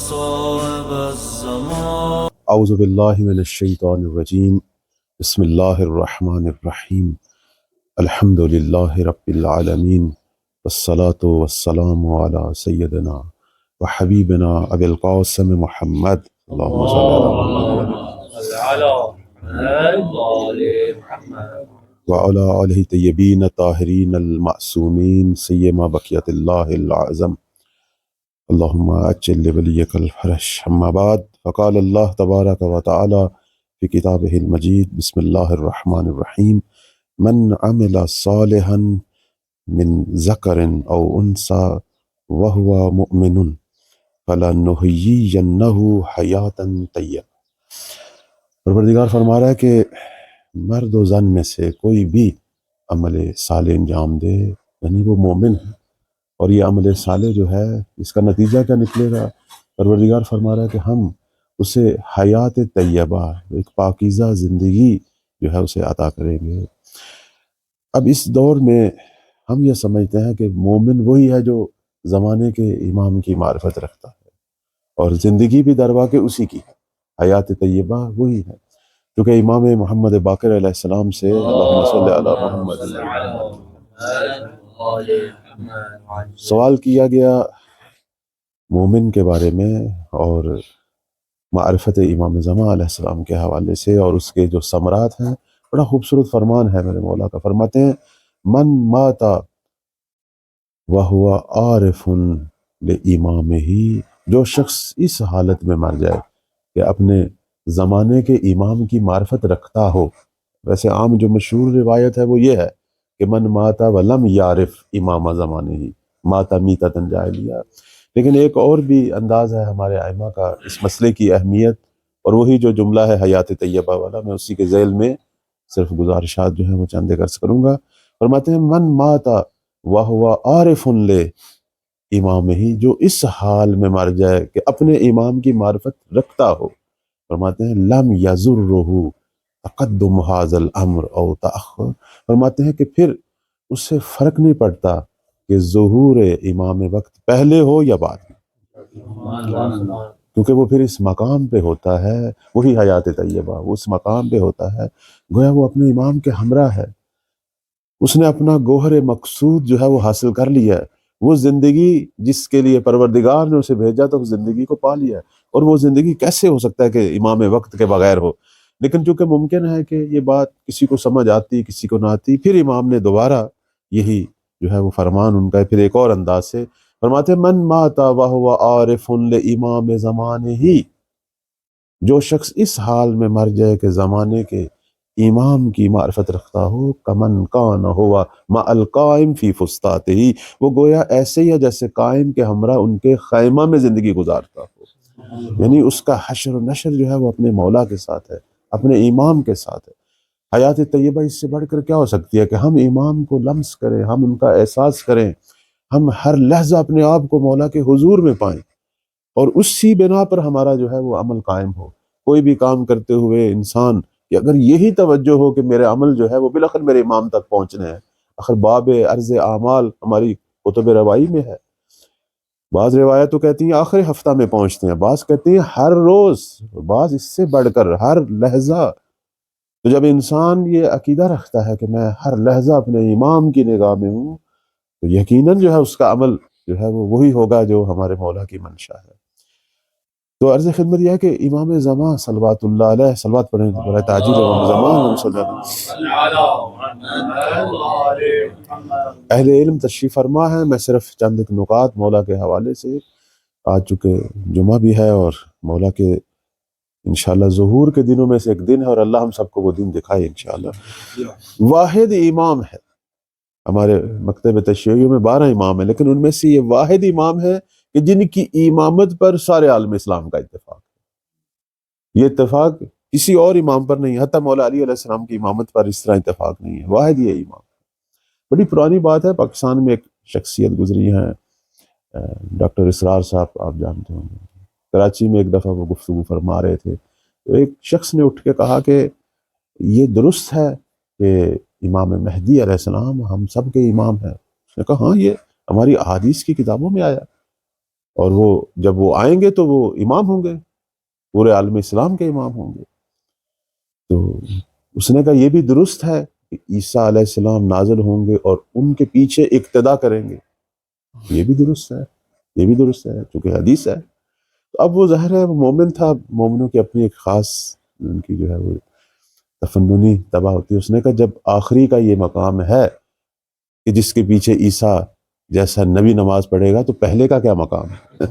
صاحب الزمان. اعوذ باللہ من الشیطان الرجیم. بسم اللہ الرحمن الرحیم. الحمد للہ رب العالمین، والصلاة والسلام علی سیدنا وحبیبنا ابی القاسم محمد. اللہم صلی علی وعلی آلہ طیبین طاہرین المعصومین سیما بقیت اللہ العظم. اللہم اجل لولیک الفرج. اما بعد، فقال اللہ تبارک و تعالی فی کتابہ المجید. بسم اللہ الرحمن الرحیم. من عمل صالحا من ذکر او انثى وهو مؤمن فلنحیینہ حیاتا طیبہ. پروردگار فرما رہا ہے کہ مرد و زن میں سے کوئی بھی عمل صالح انجام دے، یعنی وہ مومن ہے، اور یہ عمل صالح جو ہے اس کا نتیجہ کیا نکلے گا؟ پروردگار فرما رہا ہے کہ ہم اسے حیات طیبہ، ایک پاکیزہ زندگی جو ہے اسے عطا کریں گے. اب اس دور میں ہم یہ سمجھتے ہیں کہ مومن وہی ہے جو زمانے کے امام کی معرفت رکھتا ہے، اور زندگی بھی دروا کے اسی کی ہے. حیات طیبہ وہی ہے، کیونکہ امام محمد باقر علیہ السلام سے اللہم صلی علی محمد سوال کیا گیا مومن کے بارے میں اور معرفت امام زمان علیہ السلام کے حوالے سے، اور اس کے جو ثمرات ہیں. بڑا خوبصورت فرمان ہے میرے مولا کا. فرماتے ہیں من مات وہو عارف لامامہ، جو شخص اس حالت میں مر جائے کہ اپنے زمانے کے امام کی معرفت رکھتا ہو. ویسے عام جو مشہور روایت ہے وہ یہ ہے کہ من مات ولم یعرف امام زمانہ مات میتۃ جاہلیہ. لیکن ایک اور بھی انداز ہے ہمارے ائمہ کا اس مسئلے کی اہمیت، اور وہی جو جملہ ہے حیات طیبہ والا، میں اسی کے ذیل میں صرف گزارشات جو ہیں وہ چند عرض کروں گا. فرماتے ہیں من مات وہو عارف لامامہ، جو اس حال میں مر جائے کہ اپنے امام کی معرفت رکھتا ہو. فرماتے ہیں لم یضرہ تقدم ھذا الامر او تاخر، فرماتے ہیں کہ پھر اس سے فرق نہیں پڑتا کہ ظہور امام وقت پہلے ہو یا بعد میں، کیونکہ وہ پھر اس مقام پہ ہوتا ہے. وہی حیات طیبہ، وہ اس مقام پہ ہوتا ہے گویا وہ اپنے امام کے ہمراہ ہے. اس نے اپنا گوہر مقصود جو ہے وہ حاصل کر لیا ہے. وہ زندگی جس کے لیے پروردگار نے اسے بھیجا تو اس زندگی کو پا لیا ہے. اور وہ زندگی کیسے ہو سکتا ہے کہ امام وقت کے بغیر ہو؟ لیکن چونکہ ممکن ہے کہ یہ بات کسی کو سمجھ آتی کسی کو نہ آتی، پھر امام نے دوبارہ یہی جو ہے وہ فرمان ان کا پھر ایک اور انداز سے فرماتے ہیں من مات وہو عارف لامام زمانہ، جو شخص اس حال میں مر جائے کہ زمانے کے امام کی معرفت رکھتا ہو، کمن کان ہوا مع القائم فی فسطاطہ، وہ گویا ایسے ہی ہے جیسے قائم کے ہمراہ ان کے خیمہ میں زندگی گزارتا ہو. یعنی اس کا حشر و نشر جو ہے وہ اپنے مولا کے ساتھ ہے، اپنے امام کے ساتھ ہے. حیات طیبہ اس سے بڑھ کر کیا ہو سکتی ہے کہ ہم امام کو لمس کریں، ہم ان کا احساس کریں، ہم ہر لحظہ اپنے آپ کو مولا کے حضور میں پائیں، اور اسی بنا پر ہمارا جو ہے وہ عمل قائم ہو. کوئی بھی کام کرتے ہوئے انسان کہ اگر یہی توجہ ہو کہ میرے عمل جو ہے وہ بالآخر میرے امام تک پہنچنے ہیں. آخر باب عرض اعمال ہماری کتب روائی میں ہے. بعض روایت تو کہتی ہیں آخری ہفتہ میں پہنچتے ہیں، بعض کہتی ہیں ہر روز، بعض اس سے بڑھ کر ہر لحظہ. تو جب انسان یہ عقیدہ رکھتا ہے کہ میں ہر لحظہ اپنے امام کی نگاہ میں ہوں، تو یقیناً جو ہے اس کا عمل جو ہے وہ وہی ہوگا جو ہمارے مولا کی منشا ہے. تو عرض خدمت یہ ہے کہ امام زمان صلوات اللہ علیہ، صلوات پڑھیں برائے تعجیل امام زمان صلی اہل علم تشریف فرما ہے. میں صرف چند ایک نکات مولا کے حوالے سے، آج چونکہ جمعہ بھی ہے اور مولا کے انشاءاللہ ظہور کے دنوں میں سے ایک دن ہے، اور اللہ ہم سب کو وہ دن دکھائے انشاءاللہ. واحد امام ہے ہمارے مکتب تشیعیوں میں 12 امام ہیں، لیکن ان میں سے یہ واحد امام ہے کہ جن کی امامت پر سارے عالم اسلام کا اتفاق ہے. یہ اتفاق کسی اور امام پر نہیں، حتیٰ مولا علی علیہ السلام کی امامت پر اس طرح اتفاق نہیں ہے. واحد یہ امام. بڑی پرانی بات ہے، پاکستان میں ایک شخصیت گزری ہیں ڈاکٹر اسرار صاحب، آپ جانتے ہوں گے. کراچی میں ایک دفعہ وہ گفتگو فرما رہے تھے، تو ایک شخص نے اٹھ کے کہا کہ یہ درست ہے کہ امام مہدی علیہ السلام ہم سب کے امام ہیں؟ اس نے کہا ہاں، یہ ہماری احادیث کی کتابوں میں آیا. اور وہ جب وہ آئیں گے تو وہ امام ہوں گے، پورے عالم اسلام کے امام ہوں گے۔ تو اس نے کہا یہ بھی درست ہے کہ عیسیٰ علیہ السلام نازل ہوں گے اور ان کے پیچھے اقتدا کریں گے، یہ بھی درست ہے، یہ بھی درست ہے چونکہ حدیث ہے۔ تو اب وہ ظاہر ہے وہ مومن تھا، مومنوں کی اپنی ایک خاص ان کی جو ہے وہ تفننی طبع ہوتی ہے۔ اس نے کہا جب آخری کا یہ مقام ہے کہ جس کے پیچھے عیسیٰ جیسا نبی نماز پڑھے گا تو پہلے کا کیا مقام ہے؟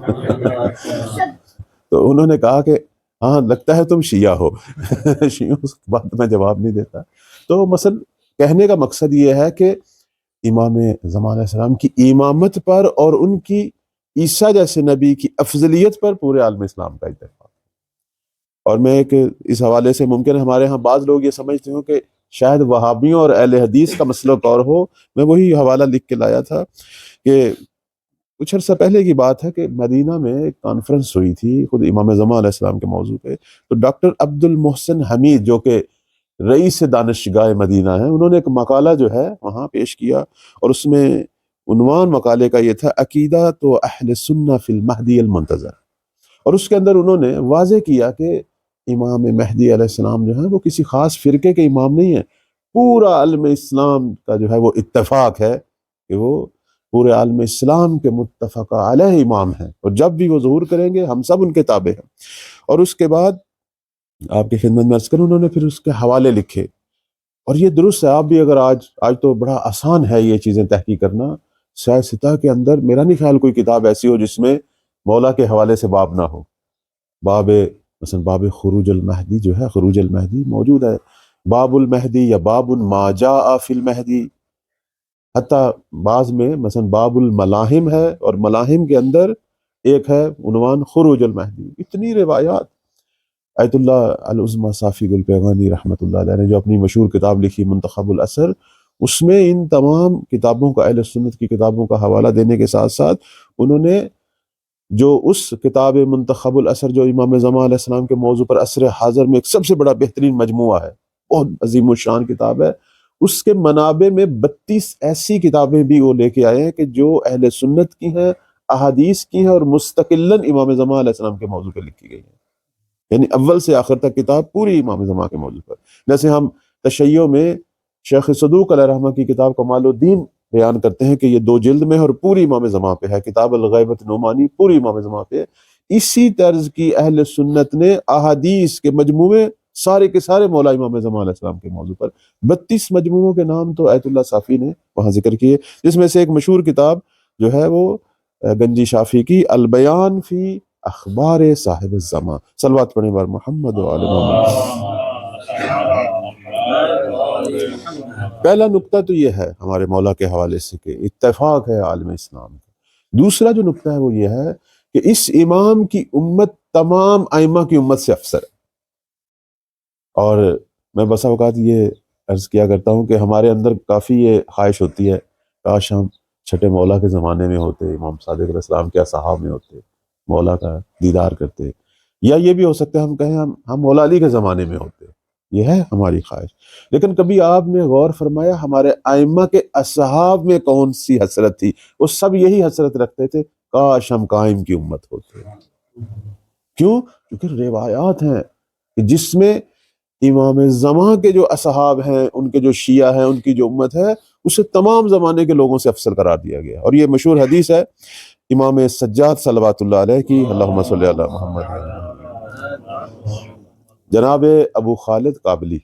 تو انہوں نے کہا کہ ہاں لگتا ہے تم شیعہ ہو۔ شیعوں اس بات میں جواب نہیں دیتا۔ تو مثلا کہنے کا مقصد یہ ہے کہ امام زمان علیہ السلام کی امامت پر اور ان کی عیسیٰ جیسے نبی کی افضلیت پر پورے عالم اسلام کا اتفاق۔ اور میں ایک اس حوالے سے ممکن ہے ہمارے ہاں بعض لوگ یہ سمجھتے ہوں کہ شاید وہابیوں اور اہل حدیث کا مسلک اور ہو، میں وہی حوالہ لکھ کے لایا تھا کہ کچھ عرصہ پہلے کی بات ہے کہ مدینہ میں ایک کانفرنس ہوئی تھی خود امام زمان علیہ السلام کے موضوع پہ۔ تو ڈاکٹر عبد المحسن حمید جو کہ رئیس دانشگاہ مدینہ ہیں، انہوں نے ایک مقالہ جو ہے وہاں پیش کیا، اور اس میں عنوان مقالے کا یہ تھا عقیدہ تو اہل سنہ فی المہدی المنتظر۔ اور اس کے اندر انہوں نے واضح کیا کہ امام مہدی علیہ السلام جو ہیں وہ کسی خاص فرقے کے امام نہیں ہیں، پورا عالم اسلام کا جو ہے وہ اتفاق ہے کہ وہ پورے عالم اسلام کے متفق علیہ امام ہیں، اور جب بھی وہ ظہور کریں گے ہم سب ان کے تابع ہیں۔ اور اس کے بعد آپ کی خدمت میں عرض کروں انہوں نے پھر اس کے حوالے لکھے، اور یہ درست ہے۔ آپ بھی اگر آج تو بڑا آسان ہے یہ چیزیں تحقیق کرنا، سیاہ سطح کے اندر میرا نہیں خیال کوئی کتاب ایسی ہو جس میں مولا کے حوالے سے باب نہ ہو۔ باب مثلا باب خروج المہدی جو ہے، خروج المہدی موجود ہے، باب المہدی یا باب ما جاء فی المہدی، حتیٰ بعض میں مثلا باب الملاحم ہے، اور ملاحم کے اندر ایک ہے عنوان خروج المہدی۔ اتنی روایات۔ آیت اللہ العظمی صافی گل پیغانی رحمۃ اللہ علیہ نے جو اپنی مشہور کتاب لکھی منتخب الاثر، اس میں ان تمام کتابوں کا، اہل سنت کی کتابوں کا حوالہ دینے کے ساتھ ساتھ انہوں نے جو اس کتاب منتخب الاثر جو امام زمان علیہ السلام کے موضوع پر عصر حاضر میں ایک سب سے بڑا بہترین مجموعہ ہے، بہت عظیم الشان کتاب ہے، اس کے منابع میں 32 ایسی کتابیں بھی وہ لے کے آئے ہیں کہ جو اہل سنت کی ہیں، احادیث کی ہیں، اور مستقلاً امام زمان علیہ السلام کے موضوع پہ لکھی گئی ہیں، یعنی اول سے آخر تک کتاب پوری امام زمان کے موضوع پر۔ جیسے ہم تشیع میں شیخ صدوق علیہ رحمہ کی کتاب کمال الدین بیان کرتے ہیں کہ یہ 2 جلد میں اور پوری امام زمان پہ ہے، کتاب الغیبت نعمانی پوری امام زمان پہ ہے۔ اسی طرز کی اہل سنت نے احادیث کے مجموعے سارے کے سارے مولا امام زمان علیہ السلام کے موضوع پر 32 مجموعوں کے نام تو آیت اللہ صافی نے وہاں ذکر کیے، جس میں سے ایک مشہور کتاب جو ہے وہ گنجی شافی کی البیان فی اخبار صاحب الزمان۔ صلوات پڑھیں بار محمد و آل محمد۔ پہلا نقطہ تو یہ ہے ہمارے مولا کے حوالے سے کہ اتفاق ہے عالم اسلام کا۔ دوسرا جو نقطہ ہے وہ یہ ہے کہ اس امام کی امت تمام ائمہ کی امت سے افضل ہے۔ اور میں بسا اوقات یہ عرض کیا کرتا ہوں کہ ہمارے اندر کافی یہ خواہش ہوتی ہے کاش ہم چھٹے مولا کے زمانے میں ہوتے، امام صادق علیہ السلام کے اصحاب میں ہوتے، مولا کا دیدار کرتے، یا یہ بھی ہو سکتا ہے ہم کہیں ہم مولا علی کے زمانے میں ہوتے، یہ ہے ہماری خواہش۔ لیکن کبھی آپ نے غور فرمایا ہمارے ائمہ کے اصحاب میں کون سی حسرت تھی؟ وہ سب یہی حسرت رکھتے تھے کاش ہم قائم کی امت ہوتے۔ کیوں؟ کیونکہ روایات ہیں کہ جس میں امام زمان کے جو اصحاب ہیں، ان کے جو شیعہ ہیں، ان کی جو امت ہے، اسے تمام زمانے کے لوگوں سے افضل قرار دیا گیا۔ اور یہ مشہور حدیث ہے امام سجاد صلوات اللہ علیہ کی، اللہم صلی علی محمد۔ جناب ابو خالد قابلی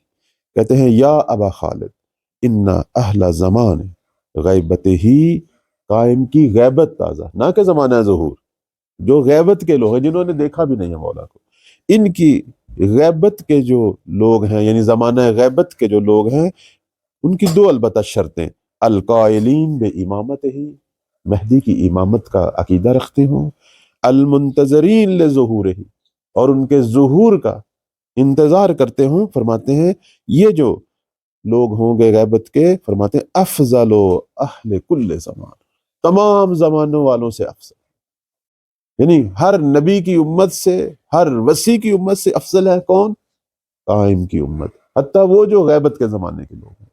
کہتے ہیں یا ابا خالد ان اہل زمان غیبت ہی، قائم کی غیبت تازہ، نہ کہ زمانہ ظہور، جو غیبت کے لوگ ہیں جنہوں نے دیکھا بھی نہیں ہے مولا کو، ان کی غیبت کے جو لوگ ہیں یعنی زمانہ غیبت کے جو لوگ ہیں، ان کی 2 البتہ شرطیں، القائلین بے امامت ہی، مہدی کی امامت کا عقیدہ رکھتے ہوں، المنتظرین لظہور ہی، اور ان کے ظہور کا انتظار کرتے ہوں۔ فرماتے ہیں یہ جو لوگ ہوں گے غیبت کے، فرماتے ہیں افضل و اہل کل زمان، تمام زمانوں والوں سے افضل، یعنی ہر نبی کی امت سے، ہر وصی کی امت سے افضل ہے کون؟ قائم کی امت، حتیٰ وہ جو غیبت کے زمانے کے لوگ ہیں۔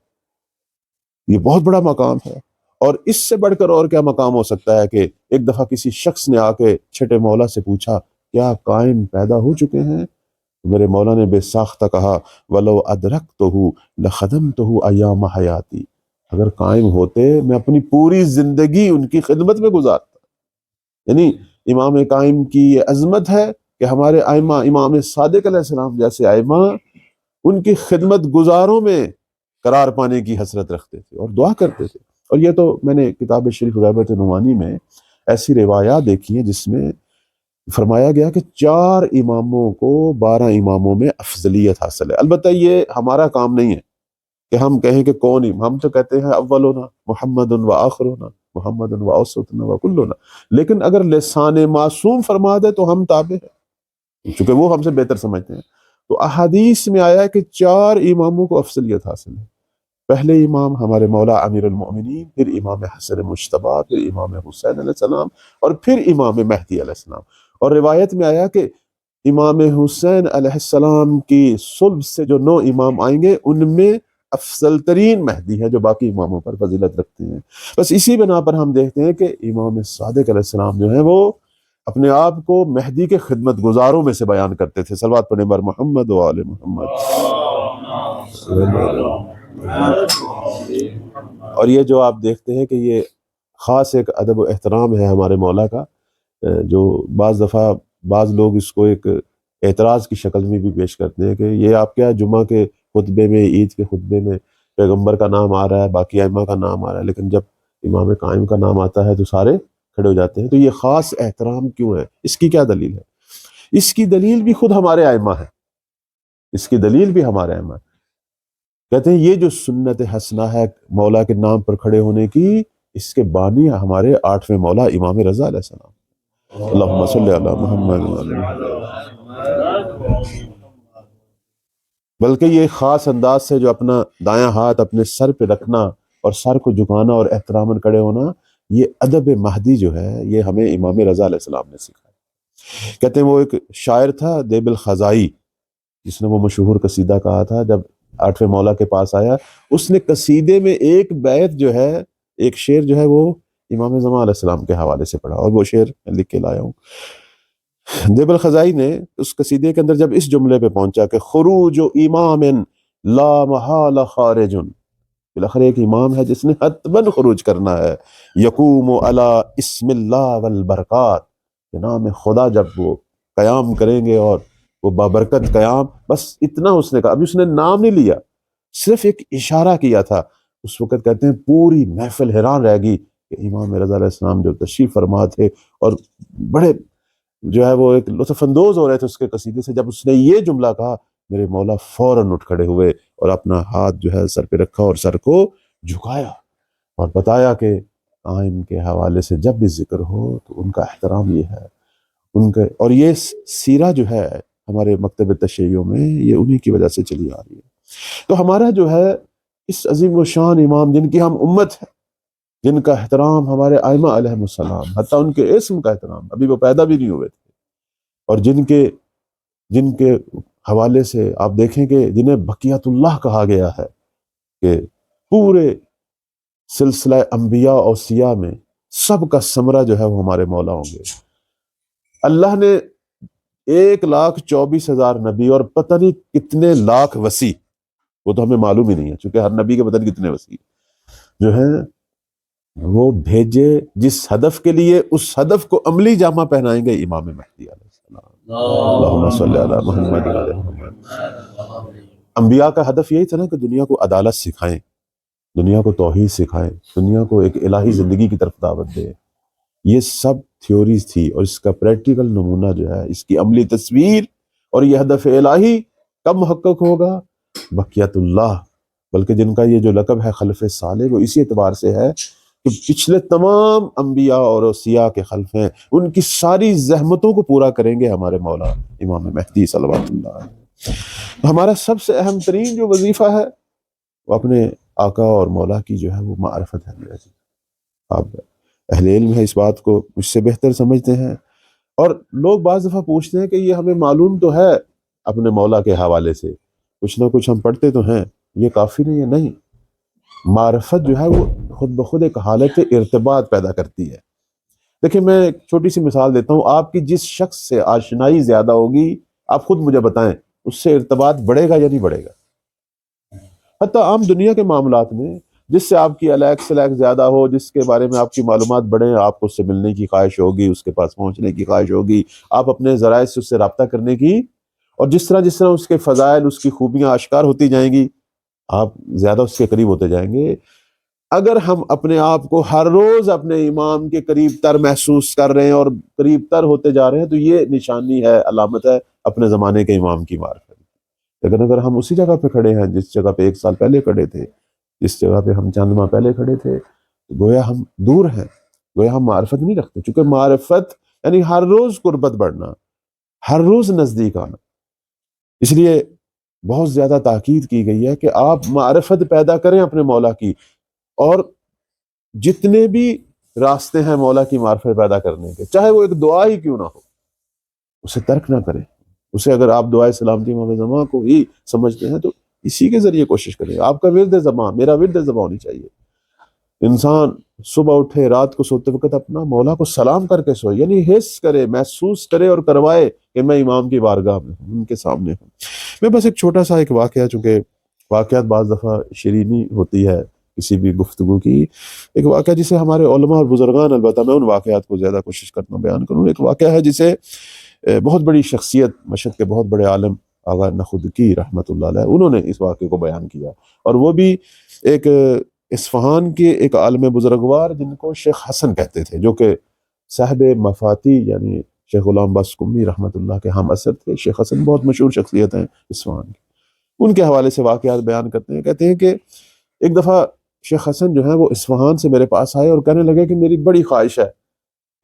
یہ بہت بڑا مقام ہے، اور اس سے بڑھ کر اور کیا مقام ہو سکتا ہے کہ ایک دفعہ کسی شخص نے آ کے چھٹے مولا سے پوچھا کیا قائم پیدا ہو چکے ہیں؟ میرے مولا نے بے ساختہ کہا وَلَوْ أَدْرَكْتُهُ لَخَدَمْتُهُ أَيَّامَ حَيَاتِي، اگر قائم ہوتے میں اپنی پوری زندگی ان کی خدمت میں گزارتا۔ یعنی امام قائم کی یہ عظمت ہے کہ ہمارے ائمہ، امام صادق علیہ السلام جیسے ائمہ ان کی خدمت گزاروں میں قرار پانے کی حسرت رکھتے تھے اور دعا کرتے تھے۔ اور یہ تو میں نے کتاب شریف غیبت نعمانی میں ایسی روایات دیکھی ہیں جس میں فرمایا گیا کہ 4 اماموں کو 12 اماموں میں افضلیت حاصل ہے۔ البتہ یہ ہمارا کام نہیں ہے کہ ہم کہیں کہ کون ہم تو کہتے ہیں اولنا محمد و آخرنا محمد و اوسطنا و کلنا، لیکن اگر لسان معصوم فرما دے تو ہم تابع ہیں چونکہ وہ ہم سے بہتر سمجھتے ہیں۔ تو احادیث میں آیا ہے کہ 4 اماموں کو افضلیت حاصل ہے۔ پہلے امام ہمارے مولا امیر المؤمنین، پھر امام حسن مجتبیٰ، پھر امام حسین علیہ السلام، اور پھر امام مہدی علیہ السلام۔ اور روایت میں آیا کہ امام حسین علیہ السلام کی صلب سے جو 9 امام آئیں گے ان میں افضل ترین مہدی ہے جو باقی اماموں پر فضیلت رکھتے ہیں۔ بس اسی بنا پر ہم دیکھتے ہیں کہ امام صادق علیہ السلام جو ہیں وہ اپنے آپ کو مہدی کے خدمت گزاروں میں سے بیان کرتے تھے۔ صلوات پڑھیں بر محمد و آل محمد۔ اور یہ جو آپ دیکھتے ہیں کہ یہ خاص ایک ادب و احترام ہے ہمارے مولا کا، جو بعض دفعہ بعض لوگ اس کو ایک اعتراض کی شکل میں بھی پیش کرتے ہیں کہ یہ آپ کیا جمعہ کے خطبے میں، عید کے خطبے میں پیغمبر کا نام آ رہا ہے، باقی ائمہ کا نام آ رہا ہے، لیکن جب امام قائم کا نام آتا ہے تو سارے کھڑے ہو جاتے ہیں۔ تو یہ خاص احترام کیوں ہے؟ اس کی کیا دلیل ہے؟ اس کی دلیل بھی خود ہمارے ائمہ ہے، اس کی دلیل بھی ہمارے ائمہ ہے۔ کہتے ہیں یہ جو سنت حسنہ ہے مولا کے نام پر کھڑے ہونے کی، اس کے بانی ہمارے 8ویں مولا امام رضا علیہ السلام۔ اللہم صلی علی محمد وعلی محمد۔ بلکہ یہ خاص انداز سے جو اپنا دایاں ہاتھ اپنے سر پہ رکھنا اور سر کو جھکانا اور احتراماً کھڑے ہونا، یہ ادب مہدی جو ہے یہ ہمیں امام رضا علیہ السلام نے سکھایا۔ کہتے ہیں وہ ایک شاعر تھا دیب الخزائی، جس نے وہ مشہور قصیدہ کہا تھا جب 8ویں مولا کے پاس آیا، اس نے قصیدے میں ایک بیت جو ہے، ایک شعر جو ہے وہ امام زمان علیہ السلام کے حوالے سے پڑھا، اور وہ شعر میں لکھ کے لایا ہوں۔ دیب الخزائی نے اس قصیدے کے اندر جب اس جملے پہ پہنچا کہ خروج امام لا محال خارج، بالاخر ایک امام ہے جس نے حتماً خروج کرنا ہے، یقوم علی اسم اللہ والبرکات، کہ نام خدا جب وہ قیام کریں گے اور وہ بابرکت قیام، بس اتنا اس نے کہا، ابھی اس نے نام نہیں لیا، صرف ایک اشارہ کیا تھا۔ اس وقت کہتے ہیں پوری محفل حیران رہ گئی کہ امام رضا علیہ السلام جو تشریف فرما تھے اور بڑے جو ہے وہ ایک لطف اندوز ہو رہے تھے اس کے قصیدے سے، جب اس نے یہ جملہ کہا میرے مولا فوراً اٹھ کھڑے ہوئے اور اپنا ہاتھ جو ہے سر پہ رکھا اور سر کو جھکایا اور بتایا کہ قائم کے حوالے سے جب بھی ذکر ہو تو ان کا احترام یہ ہے، ان کے، اور یہ سیرہ جو ہے ہمارے مکتب تشیع میں یہ انہی کی وجہ سے چلی آ رہی ہے۔ تو ہمارا جو ہے اس عظیم و شان امام جن کی ہم امت ہے، جن کا احترام ہمارے ائمہ علیہ السلام، حتیٰ ان کے اسم کا احترام، ابھی وہ پیدا بھی نہیں ہوئے تھے، اور جن کے حوالے سے آپ دیکھیں کہ جنہیں بقیت اللہ کہا گیا ہے کہ پورے سلسلہ انبیاء اوصیاء میں سب کا ثمرہ جو ہے وہ ہمارے مولا ہوں گے۔ اللہ نے 1,24,000 نبی اور پتہ نہیں کتنے لاکھ وسیع، وہ تو ہمیں معلوم ہی نہیں ہے چونکہ ہر نبی کے پتہ نہیں کتنے وسیع جو ہیں وہ بھیجے جس ہدف کے لیے، اس ہدف کو عملی جامہ پہنائیں گے امام مہدی علیہ السلام۔ اللہم صلی علی محمد وعلی محمد۔ انبیاء کا ہدف یہی تھا نا کہ دنیا کو عدالت سکھائیں، دنیا کو توحید سکھائیں، دنیا کو ایک الہی زندگی کی طرف دعوت دیں۔ یہ سب تھیوریز تھی، اور اس کا پریکٹیکل نمونہ جو ہے، اس کی عملی تصویر اور یہ ہدف الہی کب محقق ہوگا؟ بقیت اللہ۔ بلکہ جن کا یہ جو لقب ہے خلف صالح، وہ اسی اعتبار سے ہے کہ پچھلے تمام انبیاء اور اوصیاء کے خلف ہیں، ان کی ساری زحمتوں کو پورا کریں گے ہمارے مولا امام مہدی صلوات اللہ علیہ۔ ہمارا سب سے اہم ترین جو وظیفہ ہے وہ اپنے آقا اور مولا کی جو ہے وہ معرفت ہے میرا جی۔ آپ اہل علم ہے، اس بات کو مجھ سے بہتر سمجھتے ہیں، اور لوگ بعض دفعہ پوچھتے ہیں کہ یہ ہمیں معلوم تو ہے اپنے مولا کے حوالے سے، کچھ نہ کچھ ہم پڑھتے تو ہیں، یہ کافی نہیں ہے؟ نہیں، معرفت جو ہے وہ خود بخود ایک حالت ارتباط پیدا کرتی ہے۔ دیکھیں میں ایک چھوٹی سی مثال دیتا ہوں، آپ کی جس شخص سے آشنائی زیادہ ہوگی، آپ خود مجھے بتائیں اس سے ارتباط بڑھے گا یا نہیں بڑھے گا؟ حتیٰ عام دنیا کے معاملات میں جس سے آپ کی الیک سلیک زیادہ ہو، جس کے بارے میں آپ کی معلومات بڑھیں، آپ کو اس سے ملنے کی خواہش ہوگی، اس کے پاس پہنچنے کی خواہش ہوگی، آپ اپنے ذرائع سے اس سے رابطہ کرنے کی، اور جس طرح اس کے فضائل، اس کی خوبیاں آشکار ہوتی جائیں گی، آپ زیادہ اس کے قریب ہوتے جائیں گے۔ اگر ہم اپنے آپ کو ہر روز اپنے امام کے قریب تر محسوس کر رہے ہیں اور قریب تر ہوتے جا رہے ہیں، تو یہ نشانی ہے، علامت ہے اپنے زمانے کے امام کی معرفت۔ لیکن اگر ہم اسی جگہ پہ کھڑے ہیں جس جگہ پہ 1 سال پہلے کھڑے تھے، جس جگہ پہ ہم چند ماہ پہلے کھڑے تھے، گویا ہم دور ہیں، گویا ہم معرفت نہیں رکھتے، چونکہ معرفت یعنی ہر روز قربت بڑھنا، ہر روز نزدیک آنا۔ اس لیے بہت زیادہ تاکید کی گئی ہے کہ آپ معرفت پیدا کریں اپنے مولا کی، اور جتنے بھی راستے ہیں مولا کی معرفت پیدا کرنے کے، چاہے وہ ایک دعا ہی کیوں نہ ہو، اسے ترک نہ کریں۔ اسے اگر آپ دعائے سلامتی امام زمان کو ہی سمجھتے ہیں تو اسی کے ذریعے کوشش کریں۔ آپ کا ورد زبان، میرا ورد زبان ہونی چاہیے۔ انسان صبح اٹھے، رات کو سوتے وقت اپنا مولا کو سلام کر کے سوئے، یعنی حس کرے، محسوس کرے اور کروائے کہ میں امام کی بارگاہ میں ہوں، ان کے سامنے ہوں۔ میں بس ایک چھوٹا سا ایک واقعہ، چونکہ واقعات بعض دفعہ شیرینی ہوتی ہے کسی بھی گفتگو کی، ایک واقعہ جسے ہمارے علماء اور بزرگان، البتہ میں ان واقعات کو زیادہ کوشش کرتا ہوں بیان کروں، ایک واقعہ ہے جسے بہت بڑی شخصیت، مشہد کے بہت بڑے عالم آغا نخودکی رحمۃ اللہ علیہ، انہوں نے اس واقعے کو بیان کیا، اور وہ بھی ایک اصفہان کے ایک عالم بزرگوار جن کو شیخ حسن کہتے تھے، جو کہ صاحب مفاتی یعنی شیخ غلام باز قمی رحمۃ اللہ کے ہم اثر تھے۔ شیخ حسن بہت مشہور شخصیت ہیں اصفہان کی، ان کے حوالے سے واقعات بیان کرتے ہیں۔ کہتے ہیں کہ ایک دفعہ شیخ حسن جو ہے وہ اصفہان سے میرے پاس آئے اور کہنے لگے کہ میری بڑی خواہش ہے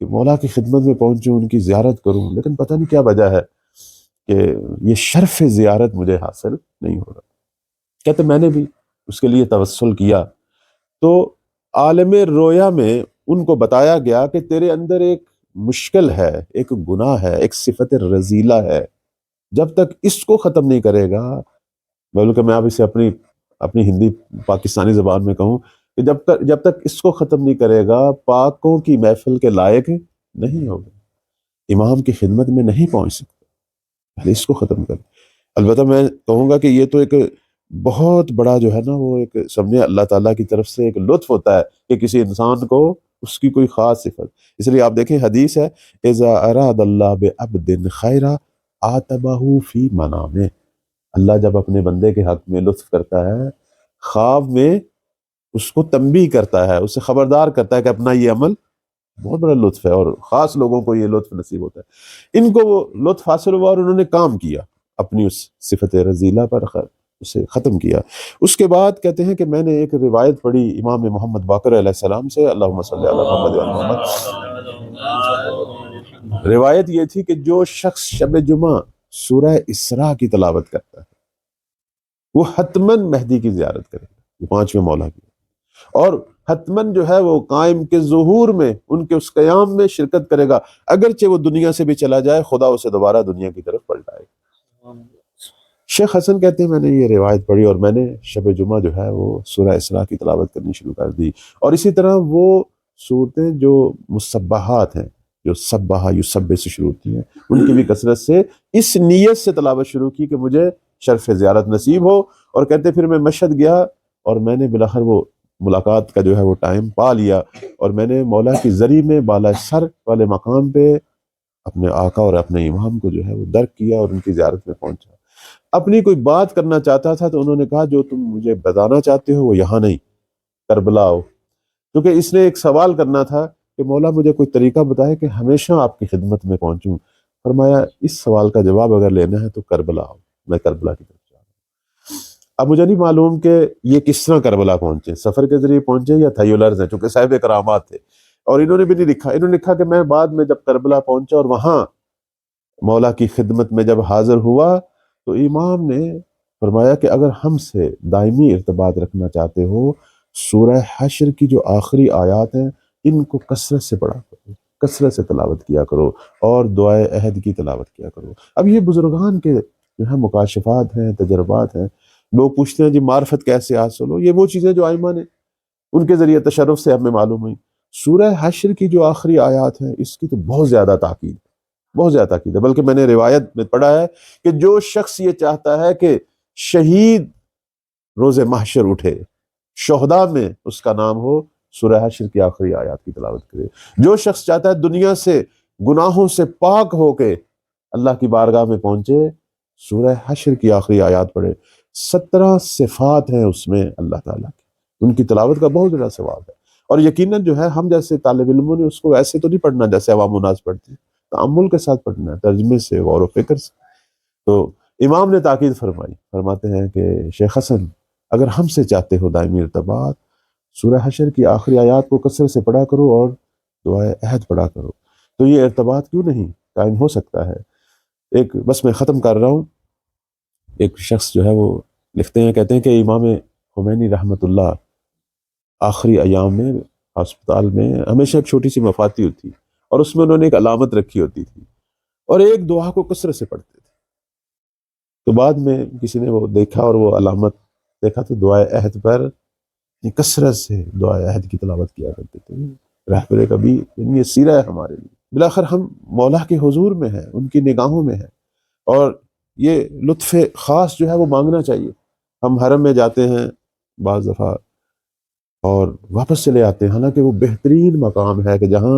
کہ مولا کی خدمت میں پہنچوں، ان کی زیارت کروں، لیکن پتہ نہیں کیا وجہ ہے کہ یہ شرف زیارت مجھے حاصل نہیں ہو رہا۔ کہتے میں نے بھی اس کے لیے توسل کیا، تو عالم رویا میں ان کو بتایا گیا کہ تیرے اندر ایک مشکل ہے، ایک گناہ ہے، ایک صفت رذیلہ ہے، جب تک اس کو ختم نہیں کرے گا، بلکہ میں اب اسے اپنی ہندی پاکستانی زبان میں کہوں کہ جب تک اس کو ختم نہیں کرے گا، پاکوں کی محفل کے لائق نہیں ہوگا، امام کی خدمت میں نہیں پہنچ سکتا، پہلے اس کو ختم کر۔ البتہ میں کہوں گا کہ یہ تو ایک بہت بڑا جو ہے نا، وہ ایک سمجھے اللہ تعالیٰ کی طرف سے ایک لطف ہوتا ہے کہ کسی انسان کو اس کی کوئی خاص صفت، اس لیے آپ دیکھیں حدیث ہے اذا اراد اللہ بعبد خیرا عاتبہ فی منامہ، اللہ جب اپنے بندے کے حق میں لطف کرتا ہے، خواب میں اس کو تنبیہ کرتا ہے، اسے خبردار کرتا ہے کہ اپنا یہ عمل بہت بڑا لطف ہے، اور خاص لوگوں کو یہ لطف نصیب ہوتا ہے۔ ان کو وہ لطف حاصل ہوا اور انہوں نے کام کیا اپنی اس صفت رذیلہ پر، اسے ختم کیا۔ اس کے بعد کہتے ہیں کہ میں نے ایک روایت پڑھی امام محمد باقر علیہ السلام سے، اللہم صلی علی محمد و علی محمد۔ روایت یہ تھی کہ جو شخص شب جمعہ سورہ اسراء کی تلاوت کرتا ہے وہ حتماً مہدی کی زیارت کرے گا، یہ 5ویں مولا کی، اور حتماً جو ہے وہ قائم کے ظہور میں ان کے اس قیام میں شرکت کرے گا، اگرچہ وہ دنیا سے بھی چلا جائے، خدا اسے دوبارہ دنیا کی طرف پلٹائے گا۔ شیخ حسن کہتے ہیں میں نے یہ روایت پڑھی اور میں نے شب جمعہ جو ہے وہ سورہ اسراء کی تلاوت کرنی شروع کر دی، اور اسی طرح وہ صورتیں جو مصبحات ہیں، جو سبح یسبح سے شروع ہوتی ہیں، ان کی بھی کثرت سے اس نیت سے تلاوت شروع کی کہ مجھے شرف زیارت نصیب ہو۔ اور کہتے پھر میں مشہد گیا اور میں نے بالآخر وہ ملاقات کا جو ہے وہ ٹائم پا لیا، اور میں نے مولا کی زری میں بالا سر والے مقام پہ اپنے آقا اور اپنے امام کو جو ہے وہ درک کیا اور ان کی زیارت میں پہنچا۔ اپنی کوئی بات کرنا چاہتا تھا تو انہوں نے کہا جو تم مجھے بتانا چاہتے ہو وہ یہاں نہیں، کربلا آؤ، کیونکہ اس نے ایک سوال کرنا تھا کہ مولا مجھے کوئی طریقہ بتائے کہ ہمیشہ آپ کی خدمت میں پہنچوں۔ فرمایا اس سوال کا جواب اگر لینا ہے تو کربلا آؤ، میں کربلا کی طرف جا رہا ہوں۔ اب مجھے نہیں معلوم کہ یہ کس طرح کربلا پہنچے، سفر کے ذریعے پہنچے یا تھیولرز ہیں، چونکہ صاحب کرامات تھے، اور انہوں نے بھی نہیں لکھا، انہوں نے لکھا کہ میں بعد میں جب کربلا پہنچا اور وہاں مولا کی خدمت میں جب حاضر ہوا تو امام نے فرمایا کہ اگر ہم سے دائمی ارتباط رکھنا چاہتے ہو، سورہ حشر کی جو آخری آیات ہیں ان کو کثرت سے پڑھا کرو، کثرت سے تلاوت کیا کرو، اور دعائے عہد کی تلاوت کیا کرو۔ اب یہ بزرگان کے جو ہے مکاشفات ہیں، تجربات ہیں، لوگ پوچھتے ہیں جی معرفت کیسے حاصل ہو، یہ وہ چیزیں جو آئمہ نے ان کے ذریعے تشرف سے ہمیں معلوم ہوئی۔ سورہ حشر کی جو آخری آیات ہیں اس کی تو بہت زیادہ تاکید ہے، بہت زیادہ تاکید ہے، بلکہ میں نے روایت میں پڑھا ہے کہ جو شخص یہ چاہتا ہے کہ شہید روز محشر اٹھے، شہداء میں اس کا نام ہو، سورہ حشر کی آخری آیات کی تلاوت کرے۔ جو شخص چاہتا ہے دنیا سے گناہوں سے پاک ہو کے اللہ کی بارگاہ میں پہنچے، سورہ حشر کی آخری آیات پڑھے۔ 17 صفات ہیں اس میں اللہ تعالیٰ کی، ان کی تلاوت کا بہت بڑا ثواب ہے۔ اور یقیناً جو ہے ہم جیسے طالب علموں نے اس کو ایسے تو نہیں پڑھنا جیسے عوام الناس پڑھتے ہیں، تأمل کے ساتھ پڑھنا ہے، ترجمے سے، غور و فکر سے۔ تو امام نے تاکید فرمائی، فرماتے ہیں کہ شیخ حسن اگر ہم سے چاہتے ہو دائمی ارتباط، سورہ حشر کی آخری آیات کو کثرت سے پڑھا کرو اور دعائے عہد پڑھا کرو، تو یہ ارتباط کیوں نہیں قائم ہو سکتا ہے۔ ایک بس میں ختم کر رہا ہوں، ایک شخص جو ہے وہ لکھتے ہیں، کہتے ہیں کہ امام خمینی رحمۃ اللہ آخری ایام میں ہسپتال میں ہمیشہ ایک چھوٹی سی مفاتی ہوتی اور اس میں انہوں نے ایک علامت رکھی ہوتی تھی اور ایک دعا کو کثرت سے پڑھتے تھے۔ تو بعد میں کسی نے وہ دیکھا اور وہ علامت دیکھا تو دعائے عہد پر کثرت سے دعائے عہد کی تلاوت کیا کرتے تھے۔ رہبر کبھی یہ سیرہ ہے ہمارے لیے، بلاخر ہم مولا کے حضور میں ہیں، ان کی نگاہوں میں ہیں، اور یہ لطف خاص جو ہے وہ مانگنا چاہیے۔ ہم حرم میں جاتے ہیں بعض دفعہ اور واپس چلے آتے ہیں، حالانکہ وہ بہترین مقام ہے کہ جہاں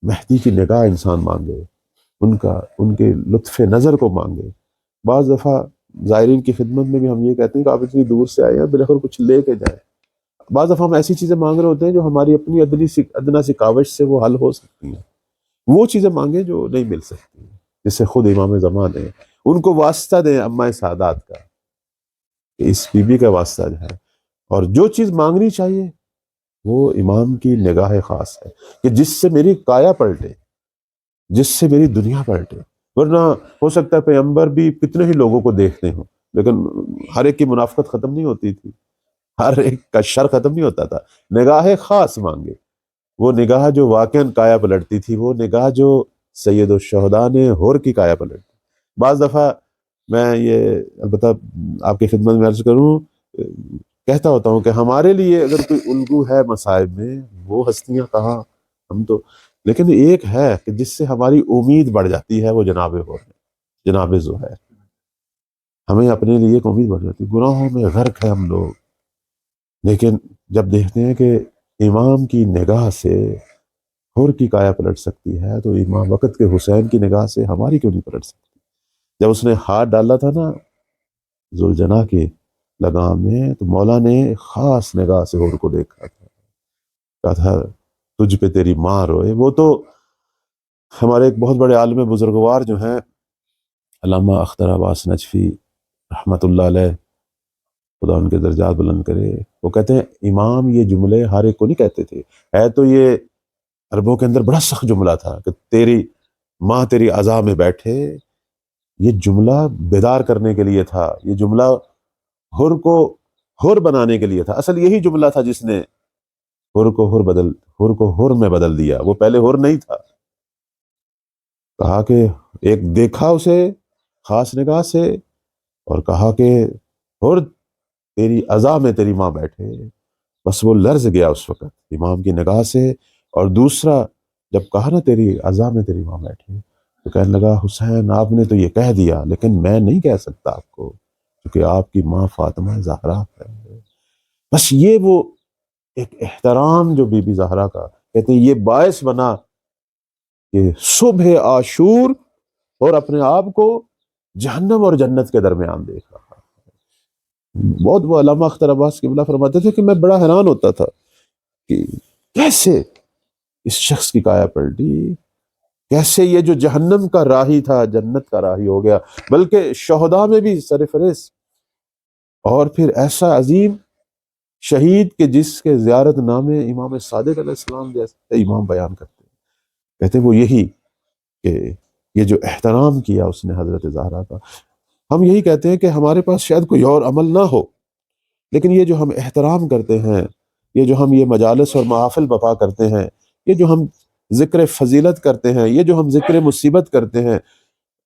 مہدی کی نگاہ انسان مانگے، ان کے لطف نظر کو مانگے۔ بعض دفعہ زائرین کی خدمت میں بھی ہم یہ کہتے ہیں کہ آپ اتنی دور سے آئے ہیں، بالآخر کچھ لے کے جائیں۔ بعض دفعہ ہم ایسی چیزیں مانگ رہے ہوتے ہیں جو ہماری اپنی ادنا سی کاوش سے وہ حل ہو سکتی ہیں، وہ چیزیں مانگیں جو نہیں مل سکتی، جس سے خود امام زمان ہیں، ان کو واسطہ دیں اماں سعادات کا، کہ اس بی بی کا واسطہ جو ہے۔ اور جو چیز مانگنی چاہیے وہ امام کی نگاہ خاص ہے کہ جس سے میری کایا پلٹے، جس سے میری دنیا پلٹے۔ ورنہ ہو سکتا ہے پیغمبر بھی کتنے ہی لوگوں کو دیکھتے ہوں، لیکن ہر ایک کی منافقت ختم نہیں ہوتی تھی، ہر ایک کا شر ختم نہیں ہوتا تھا۔ نگاہ خاص مانگے، وہ نگاہ جو واقعاً کایا پلٹتی تھی، وہ نگاہ جو سید الشہداء نے ہور کی کایا پلٹتی۔ بعض دفعہ میں یہ البتہ آپ کی خدمت میں عرض کروں، کہتا ہوتا ہوں کہ ہمارے لیے اگر کوئی الگو ہے مصائب میں، وہ ہستیاں کہاں، ہم تو، لیکن ایک ہے کہ جس سے ہماری امید بڑھ جاتی ہے، وہ جناب ہور ہے، جناب زہیر۔ ہمیں اپنے لیے ایک امید بڑھ جاتی ہے، گناہوں میں غرق ہے ہم لوگ، لیکن جب دیکھتے ہیں کہ امام کی نگاہ سے حور کی کایا پلٹ سکتی ہے، تو امام وقت کے حسین کی نگاہ سے ہماری کیوں نہیں پلٹ سکتی۔ جب اس نے ہاتھ ڈالا تھا نا ذوالجناح کے لگام میں، تو مولا نے خاص نگاہ سے حور کو دیکھا تھا، کہا تھا تجھ پہ تیری ماں روئے۔ وہ تو ہمارے ایک بہت بڑے عالم بزرگوار جو ہیں علامہ اختر عباس نجفی رحمۃ اللہ علیہ، خدا ان کے درجات بلند کرے، وہ کہتے ہیں امام یہ جملے ہر ایک کو نہیں کہتے تھے، ہے تو یہ عربوں کے اندر بڑا سخت جملہ تھا کہ تیری ماں تیری عزا میں بیٹھے، یہ جملہ بیدار کرنے کے لیے تھا، یہ جملہ حر کو حر بنانے کے لیے تھا۔ اصل یہی جملہ تھا جس نے حر کو حر میں بدل دیا، وہ پہلے حر نہیں تھا۔ کہا کہ ایک دیکھا اسے خاص نگاہ سے اور کہا کہ حر تیری عزا میں تیری ماں بیٹھے، بس وہ لرز گیا اس وقت امام کی نگاہ سے۔ اور دوسرا جب کہا نا تیری عزا میں تیری ماں بیٹھے، تو کہنے لگا حسین آپ نے تو یہ کہہ دیا، لیکن میں نہیں کہہ سکتا آپ کو، کیونکہ آپ کی ماں فاطمہ زہرا ہے۔ بس یہ وہ ایک احترام جو بی بی زہرا کا، کہتے ہیں یہ باعث بنا کہ صبح عاشور اور اپنے آپ کو جہنم اور جنت کے درمیان دیکھ رہا۔ بہت وہ علامہ اختر عباس قبلہ فرماتے تھے کہ میں بڑا حیران ہوتا تھا کہ کیسے اس شخص کی کایا پلٹی، کیسے یہ جو جہنم کا راہی تھا جنت کا راہی ہو گیا، بلکہ شہداء میں بھی سرفہرست، اور پھر ایسا عظیم شہید کہ جس کے زیارت نامے امام صادق علیہ السلام جیسے امام بیان کرتے ہیں، کہتے وہ یہی کہ یہ جو احترام کیا اس نے حضرت زہرا کا۔ ہم یہی کہتے ہیں کہ ہمارے پاس شاید کوئی اور عمل نہ ہو، لیکن یہ جو ہم احترام کرتے ہیں، یہ جو ہم یہ مجالس اور محافل بپا کرتے ہیں، یہ جو ہم ذکر فضیلت کرتے ہیں، یہ جو ہم ذکر مصیبت کرتے ہیں،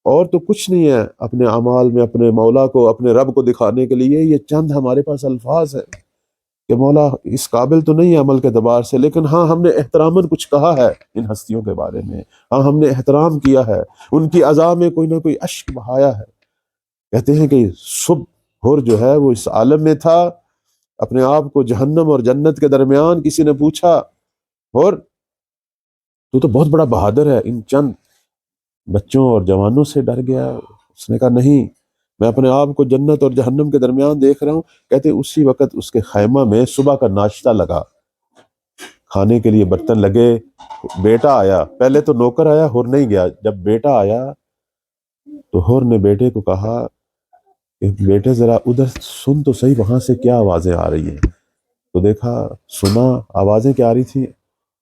اور تو کچھ نہیں ہے اپنے اعمال میں اپنے مولا کو اپنے رب کو دکھانے کے لیے، یہ چند ہمارے پاس الفاظ ہیں کہ مولا اس قابل تو نہیں ہے عمل کے اعتبار سے، لیکن ہاں ہم نے احتراماً کچھ کہا ہے ان ہستیوں کے بارے میں، ہاں ہم نے احترام کیا ہے، ان کی اعضاء میں کوئی نہ کوئی اشک بہایا ہے۔ کہتے ہیں کہ صبح ہر جو ہے وہ اس عالم میں تھا، اپنے آپ کو جہنم اور جنت کے درمیان کسی نے پوچھا، اور تو بہت بڑا بہادر ہے، ان چند بچوں اور جوانوں سے ڈر گیا؟ اس نے کہا نہیں، میں اپنے آپ کو جنت اور جہنم کے درمیان دیکھ رہا ہوں۔ کہتے اسی وقت اس کے خیمہ میں صبح کا ناشتہ لگا، کھانے کے لیے برتن لگے، بیٹا آیا، پہلے تو نوکر آیا، ہر نہیں گیا، جب بیٹا آیا تو ہر نے بیٹے کو کہا کہ بیٹے ذرا ادھر سن تو صحیح، وہاں سے کیا آوازیں آ رہی ہیں؟ تو دیکھا، سنا، آوازیں کیا آ رہی تھی؟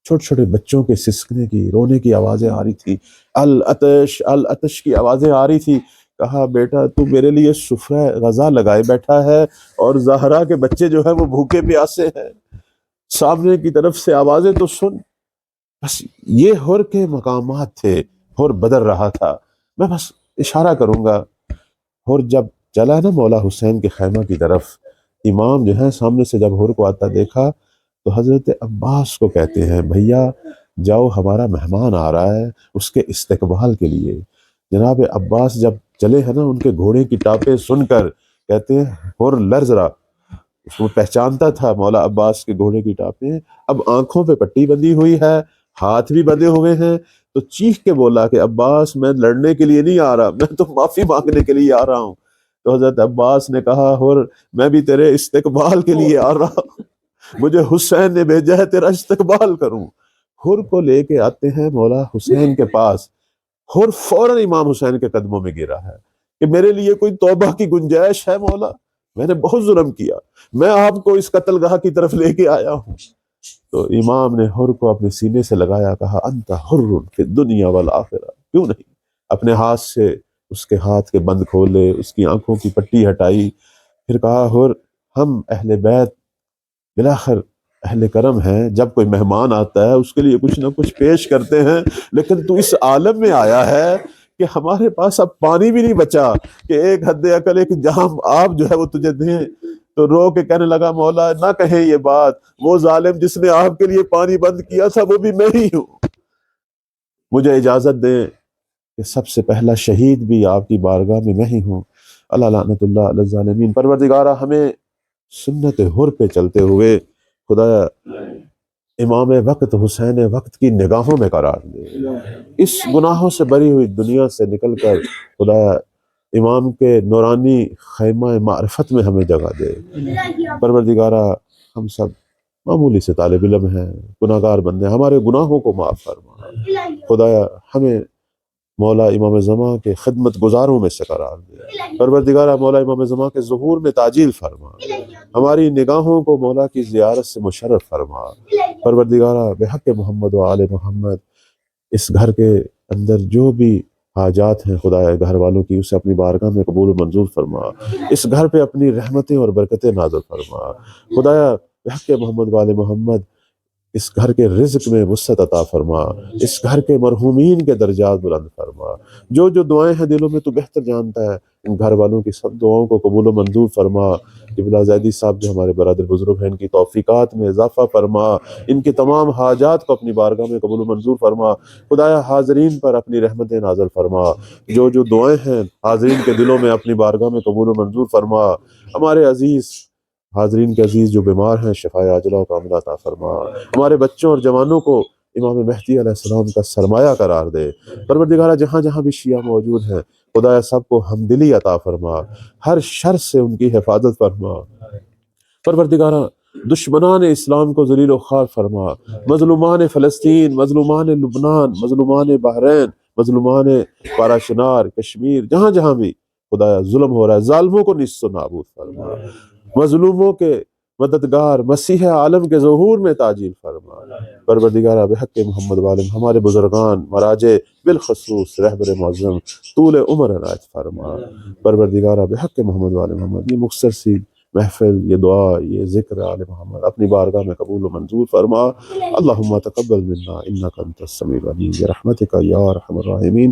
چھوٹے چھوٹے بچوں کے سسکنے کی، رونے کی آوازیں آ رہی تھی، العطش العطش کی آوازیں آ رہی تھی۔ کہا بیٹا تو میرے لیے سفرہ غذا لگائے بیٹھا ہے، اور زہرا کے بچے جو ہے وہ بھوکے پیاسے ہیں، سامنے کی طرف سے آوازیں تو سن۔ بس یہ ہر کے مقامات تھے، ہر بدر رہا تھا۔ میں بس اشارہ کروں گا، ہر جب چلا نا مولا حسین کے خیمہ کی طرف، امام جو ہے سامنے سے جب ہر کو آتا دیکھا تو حضرت عباس کو کہتے ہیں بھیا جاؤ، ہمارا مہمان آ رہا ہے، اس کے استقبال کے لیے۔ جناب عباس جب چلے ہیں نا، ان کے گھوڑے کی ٹاپیں سن کر کہتے ہیں ہر لرز رہا، وہ پہچانتا تھا مولا عباس کے گھوڑے کی ٹاپیں، اب آنکھوں پہ پٹی بندھی ہوئی ہے، ہاتھ بھی بندھے ہوئے ہیں، تو چیخ کے بولا کہ عباس میں لڑنے کے لیے نہیں آ رہا، میں تو معافی مانگنے کے لیے آ رہا ہوں۔ تو حضرت عباس نے کہا ہر میں بھی تیرے استقبال کے لیے آ رہا ہوں، مجھے حسین نے بھیجا ہے تیرا استقبال کروں۔ ہر کو لے کے آتے ہیں مولا حسین کے پاس، ہر فوراً امام حسین کے قدموں میں گرا ہے کہ میرے لیے کوئی توبہ کی گنجائش ہے مولا، میں نے بہت ظلم کیا، میں آپ کو اس قتل گاہ کی طرف لے کے آیا ہوں۔ تو امام نے ہر کو اپنے سینے سے لگایا، کہا انت حر فی الدنیا والآخرہ، کیوں نہیں؟ اپنے ہاتھ سے اس کے ہاتھ کے بند کھولے، اس کی آنکھوں کی پٹی ہٹائی، پھر کہا ہر ہم اہل بیت بلاخر اہل کرم ہیں، جب کوئی مہمان آتا ہے اس کے لیے کچھ نہ کچھ پیش کرتے ہیں، لیکن تو اس عالم میں آیا ہے کہ ہمارے پاس اب پانی بھی نہیں بچا کہ ایک حد عقل ایک جہاں آپ جو ہے وہ تجھے دیں۔ تو رو کے کہنے لگا مولا نہ کہیں یہ بات، وہ ظالم جس نے آپ کے لیے پانی بند کیا تھا وہ بھی میں ہی ہوں، مجھے اجازت دیں کہ سب سے پہلا شہید بھی آپ کی بارگاہ میں میں ہی ہوں۔ اللہ لعنت اللہ علی الظالمین۔ پروردگارہ ہمیں سنت حر پہ چلتے ہوئے خدایا امام وقت حسین وقت کی نگاہوں میں قرار دے، اس گناہوں سے بری ہوئی دنیا سے نکل کر خدایا امام کے نورانی خیمہ معرفت میں ہمیں جگہ دے۔ پروردگارہ ہم سب معمولی سے طالب علم ہیں، گناہ گار بندے ہیں، ہمارے گناہوں کو معاف فرما۔ خدایا ہمیں مولا امام زمان کے خدمت گزاروں میں سے قرار دے۔ پروردگارہ مولا امام زمان کے ظہور میں تعجیل فرما، ہماری نگاہوں کو مولا کی زیارت سے مشرف فرما۔ پروردگارہ بحق محمد و آل محمد اس گھر کے اندر جو بھی حاجات ہیں خدایا گھر والوں کی، اسے اپنی بارگاہ میں قبول و منظور فرما، اس گھر پہ اپنی رحمتیں اور برکتیں نازل فرما۔ خدایا بحق محمد و آل محمد اس گھر کے رزق میں وسعت عطا فرما، اس گھر کے مرحومین کے درجات بلند فرما، جو جو دعائیں ہیں دلوں میں تو بہتر جانتا ہے، ان گھر والوں کی سب دعاؤں کو قبول و منظور فرما۔ قبلہ زیدی صاحب جو ہمارے برادر بزرگ ہیں، ان کی توفیقات میں اضافہ فرما، ان کے تمام حاجات کو اپنی بارگاہ میں قبول و منظور فرما۔ خدایا حاضرین پر اپنی رحمتیں نازل فرما، جو جو دعائیں ہیں حاضرین کے دلوں میں اپنی بارگاہ میں قبول و منظور فرما۔ ہمارے عزیز حاضرین کے عزیز جو بیمار ہیں شفائے عاجلہ و کاملہ عطا فرما۔ ہمارے بچوں اور جوانوں کو امام مہدی علیہ السلام کا سرمایہ قرار دے۔ پروردگارہ جہاں جہاں بھی شیعہ موجود ہیں خدایا سب کو حمدلی عطا فرما، ہر شر سے ان کی حفاظت فرما۔ پروردگارہ دشمنان اسلام کو ذلیل و خوار فرما، مظلومان فلسطین، مظلومان لبنان، مظلومان بحرین، مظلومان پاراشنار کشمیر، جہاں جہاں بھی خدایا ظلم ہو رہا ہے ظالموں کو نیست و نابود فرما، مظلوموں کے مددگار مسیح عالم کے ظہور میں تعجیل فرما۔ پروردگارہ بحق محمد والم ہمارے بزرگان مراجع بالخصوص رہبر معظم طول عمر عنایت فرما۔ پروردگارہ بحق محمد والم محمد یہ مختصر سی محفل، یہ دعا، یہ ذکر آل محمد اپنی بارگاہ میں قبول و منظور فرما۔ اللہم تقبل منا انک انت السمیع العلیم برحمتک یا ارحم الراحمین۔